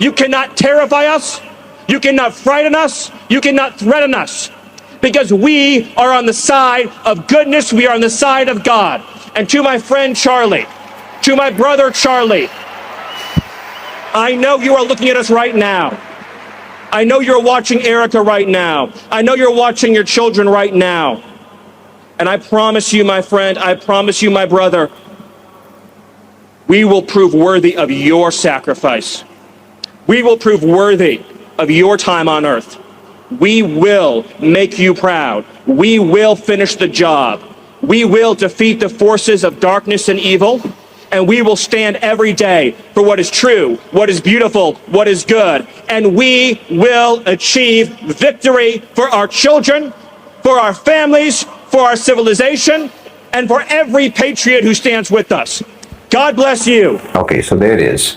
You cannot terrify us. You cannot frighten us. You cannot threaten us. Because we are on the side of goodness. We are on the side of God. And to my friend Charlie, to my brother Charlie, I know you are looking at us right now. I know you're watching Erica right now. I know you're watching your children right now. And I promise you, my friend, I promise you, my brother, we will prove worthy of your sacrifice. We will prove worthy of your time on earth. We will make you proud. We will finish the job. We will defeat the forces of darkness and evil. And we will stand every day for what is true, what is beautiful, what is good. And we will achieve victory for our children, for our families, for our civilization, and for every patriot who stands with us. God bless you. Okay, so there it is.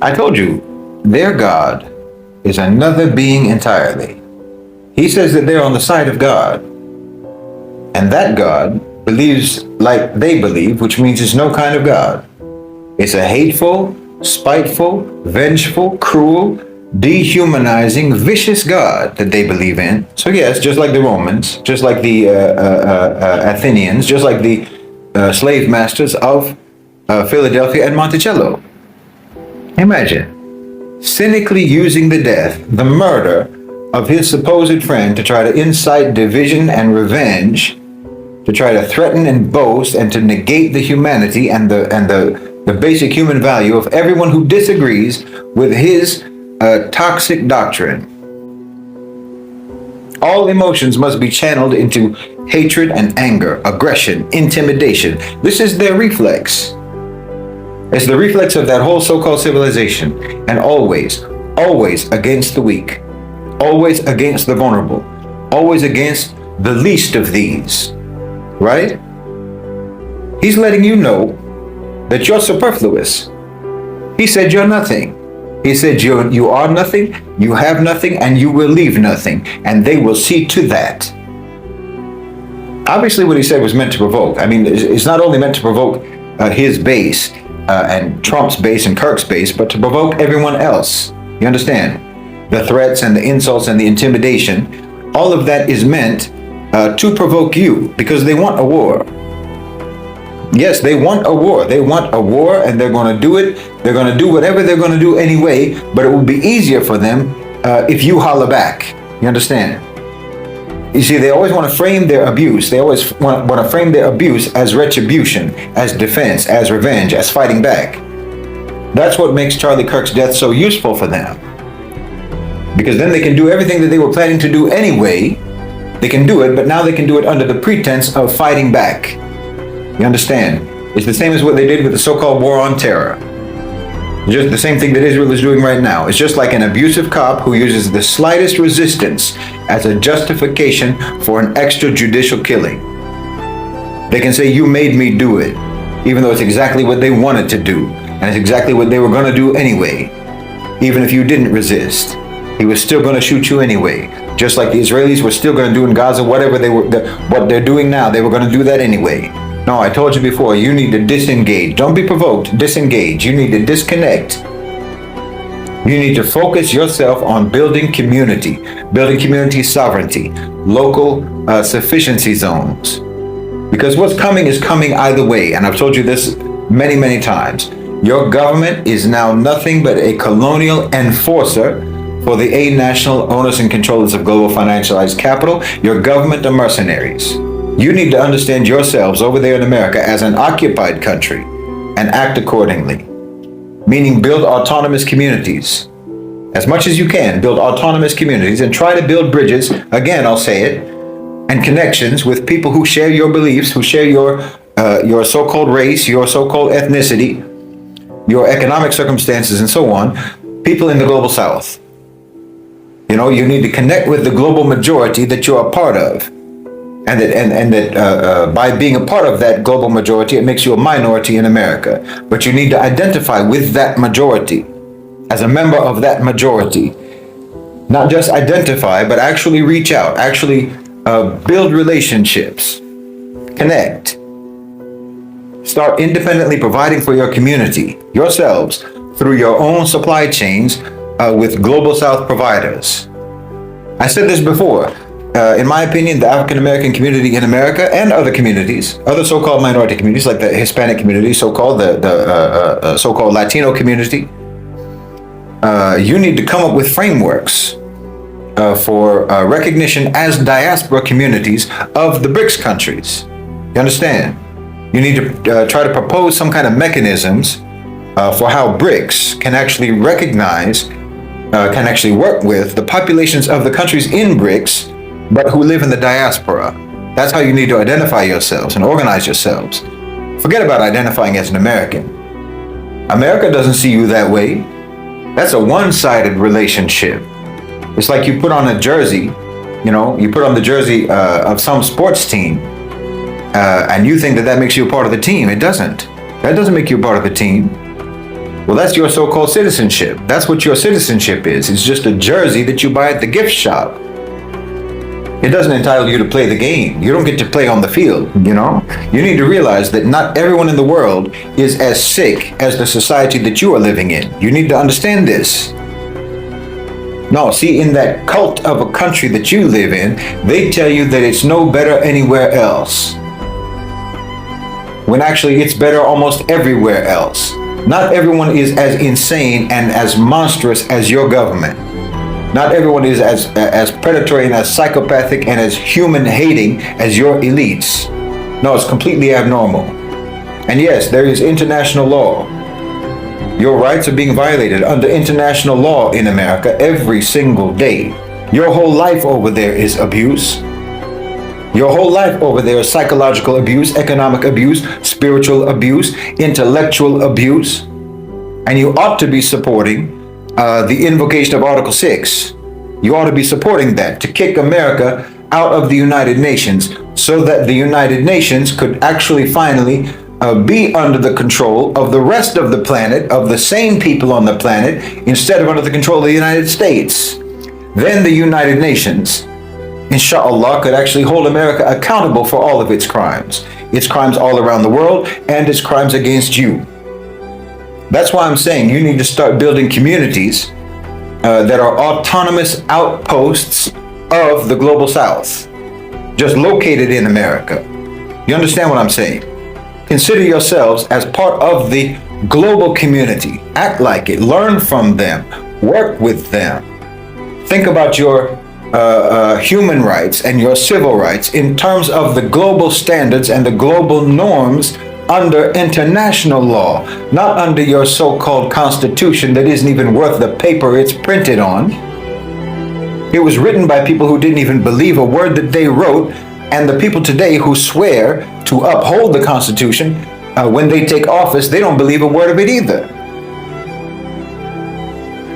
I told you, their God is another being entirely. He says that they're on the side of God. And that God believes like they believe, which means it's no kind of God. It's a hateful, spiteful, vengeful, cruel, dehumanizing, vicious God that they believe in. So yes, just like the Romans, just like the Athenians, just like the slave masters of Philadelphia and Monticello. Imagine cynically using the death, the murder of his supposed friend to try to incite division and revenge, to try to threaten and boast and to negate the humanity and the basic human value of everyone who disagrees with his toxic doctrine. All emotions must be channeled into hatred and anger, aggression, intimidation. This is their reflex. It's the reflex of that whole so-called civilization, and always, always against the weak, always against the vulnerable, always against the least of these. Right? He's letting you know that you're superfluous. He said you're nothing. He said you are nothing, you have nothing, and you will leave nothing. And they will see to that. Obviously what he said was meant to provoke. I mean, it's not only meant to provoke his base and Trump's base and Kirk's base, but to provoke everyone else. You understand? The threats and the insults and the intimidation, all of that is meant to provoke you, because they want a war. Yes, they want a war. They want a war, and they're going to do it. They're going to do whatever they're going to do anyway, but it will be easier for them if you holler back. You understand? You see, they always want to frame their abuse. They always want to frame their abuse as retribution, as defense, as revenge, as fighting back. That's what makes Charlie Kirk's death so useful for them. Because then they can do everything that they were planning to do anyway. They can do it, but now they can do it under the pretense of fighting back. You understand? It's the same as what they did with the so-called war on terror. Just the same thing that Israel is doing right now. It's just like an abusive cop who uses the slightest resistance as a justification for an extrajudicial killing. They can say, you made me do it, even though it's exactly what they wanted to do, and it's exactly what they were going to do anyway. Even if you didn't resist, he was still going to shoot you anyway. Just like the Israelis were still going to do in Gaza whatever what they're doing now, they were going to do that anyway. No, I told you before, you need to disengage. Don't be provoked, disengage. You need to disconnect. You need to focus yourself on building community sovereignty, local sufficiency zones. Because what's coming is coming either way. And I've told you this many, many times. Your government is now nothing but a colonial enforcer for the eight national owners and controllers of global financialized capital. Your government are mercenaries. You need to understand yourselves over there in America as an occupied country and act accordingly. Meaning build autonomous communities. As much as you can, build autonomous communities and try to build bridges, again, I'll say it, and connections with people who share your beliefs, who share your so-called race, your so-called ethnicity, your economic circumstances, and so on, people in the global south. You know, you need to connect with the global majority that you're a part of. And that by being a part of that global majority, it makes you a minority in America. But you need to identify with that majority as a member of that majority. Not just identify, but actually reach out, actually build relationships, connect. Start independently providing for your community, yourselves, through your own supply chains with Global South providers. I said this before. In my opinion, the African American community in America and other communities, other so-called minority communities like the Hispanic community, the so-called Latino community, you need to come up with frameworks for recognition as diaspora communities of the BRICS countries. You understand? You need to try to propose some kind of mechanisms for how BRICS can actually recognize, can actually work with the populations of the countries in BRICS, but who live in the diaspora. That's how you need to identify yourselves and organize yourselves. Forget about identifying as an American. America doesn't see you that way. That's a one-sided relationship. It's like you put on a jersey, you put on the jersey of some sports team, and you think that makes you a part of the team. It doesn't. That doesn't make you a part of the team. Well, that's your so-called citizenship. That's what your citizenship is. It's just a jersey that you buy at the gift shop. It doesn't entitle you to play the game. You don't get to play on the field, You need to realize that not everyone in the world is as sick as the society that you are living in. You need to understand this. No, see, in that cult of a country that you live in, they tell you that it's no better anywhere else, when actually it's better almost everywhere else. Not everyone is as insane and as monstrous as your government. Not everyone is as predatory and as psychopathic and as human-hating as your elites. No, it's completely abnormal. And yes, there is international law. Your rights are being violated under international law in America every single day. Your whole life over there is abuse. Your whole life over there is psychological abuse, economic abuse, spiritual abuse, intellectual abuse. And you ought to be supporting the invocation of Article 6. You ought to be supporting that, to kick America out of the United Nations so that the United Nations could actually finally be under the control of the rest of the planet, of the same people on the planet, instead of under the control of the United States. Then the United Nations, inshallah, could actually hold America accountable for all of its crimes all around the world, and its crimes against you. That's why I'm saying you need to start building communities that are autonomous outposts of the Global South, just located in America. You understand what I'm saying? Consider yourselves as part of the global community. Act like it. Learn from them. Work with them. Think about your human rights and your civil rights in terms of the global standards and the global norms under international law, not under your so-called constitution that isn't even worth the paper it's printed on. It was written by people who didn't even believe a word that they wrote, and the people today who swear to uphold the Constitution, when they take office, they don't believe a word of it either.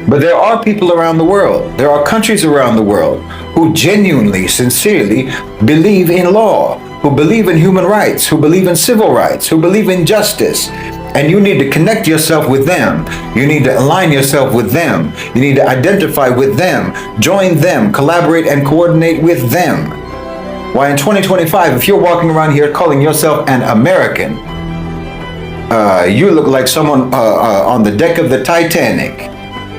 But there are people around the world, there are countries around the world who genuinely, sincerely believe in law, who believe in human rights, who believe in civil rights, who believe in justice. And you need to connect yourself with them. You need to align yourself with them. You need to identify with them, join them, collaborate and coordinate with them. Why, in 2025, if you're walking around here calling yourself an American, you look like someone on the deck of the Titanic,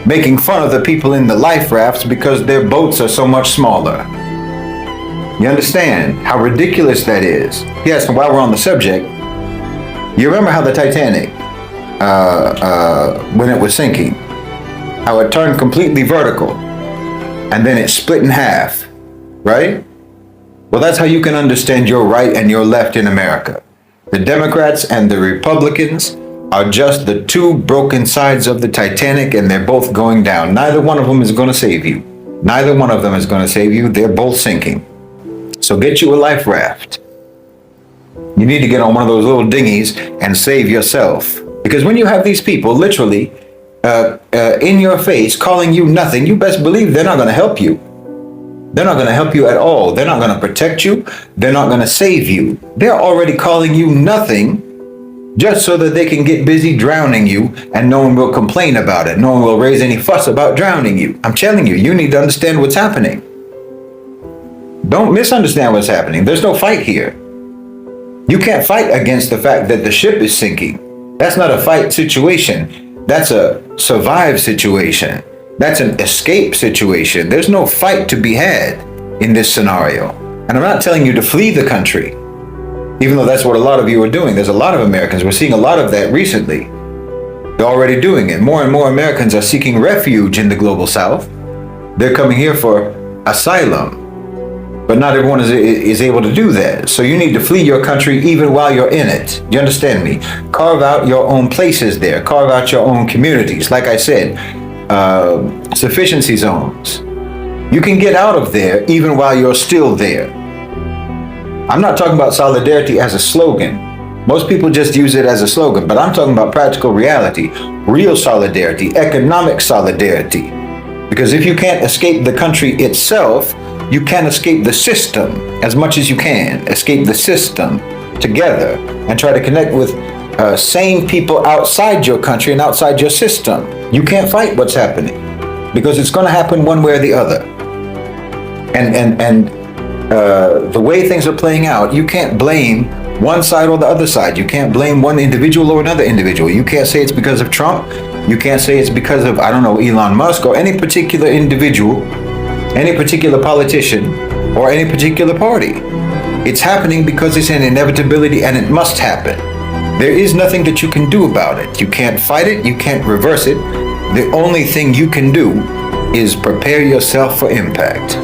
making fun of the people in the life rafts because their boats are so much smaller. You understand how ridiculous that is? Yes, and while we're on the subject, you remember how the Titanic, when it was sinking, how it turned completely vertical and then it split in half, right? Well, that's how you can understand your right and your left in America. The Democrats and the Republicans are just the two broken sides of the Titanic, and they're both going down. Neither one of them is going to save you. Neither one of them is going to save you. They're both sinking. So get you a life raft. You need to get on one of those little dinghies and save yourself. Because when you have these people literally in your face calling you nothing, you best believe they're not going to help you. They're not going to help you at all. They're not going to protect you. They're not going to save you. They're already calling you nothing just so that they can get busy drowning you, and no one will complain about it. No one will raise any fuss about drowning you. I'm telling you, you need to understand what's happening. Don't misunderstand what's happening. There's no fight here. You can't fight against the fact that the ship is sinking. That's not a fight situation. That's a survive situation. That's an escape situation. There's no fight to be had in this scenario. And I'm not telling you to flee the country, even though that's what a lot of you are doing. There's a lot of Americans. We're seeing a lot of that recently. They're already doing it. More and more Americans are seeking refuge in the global south. They're coming here for asylum. But not everyone is able to do that. So you need to flee your country even while you're in it. You understand me? Carve out your own places there. Carve out your own communities. Like I said, sufficiency zones. You can get out of there even while you're still there. I'm not talking about solidarity as a slogan. Most people just use it as a slogan, but I'm talking about practical reality, real solidarity, economic solidarity. Because if you can't escape the country itself, you can't escape the system as much as you can. Escape the system together and try to connect with sane people outside your country and outside your system. You can't fight what's happening because it's going to happen one way or the other. And the way things are playing out, you can't blame one side or the other side. You can't blame one individual or another individual. You can't say it's because of Trump. You can't say it's because of, I don't know, Elon Musk or any particular individual, any particular politician, or any particular party. It's happening because it's an inevitability and it must happen. There is nothing that you can do about it. You can't fight it. You can't reverse it. The only thing you can do is prepare yourself for impact.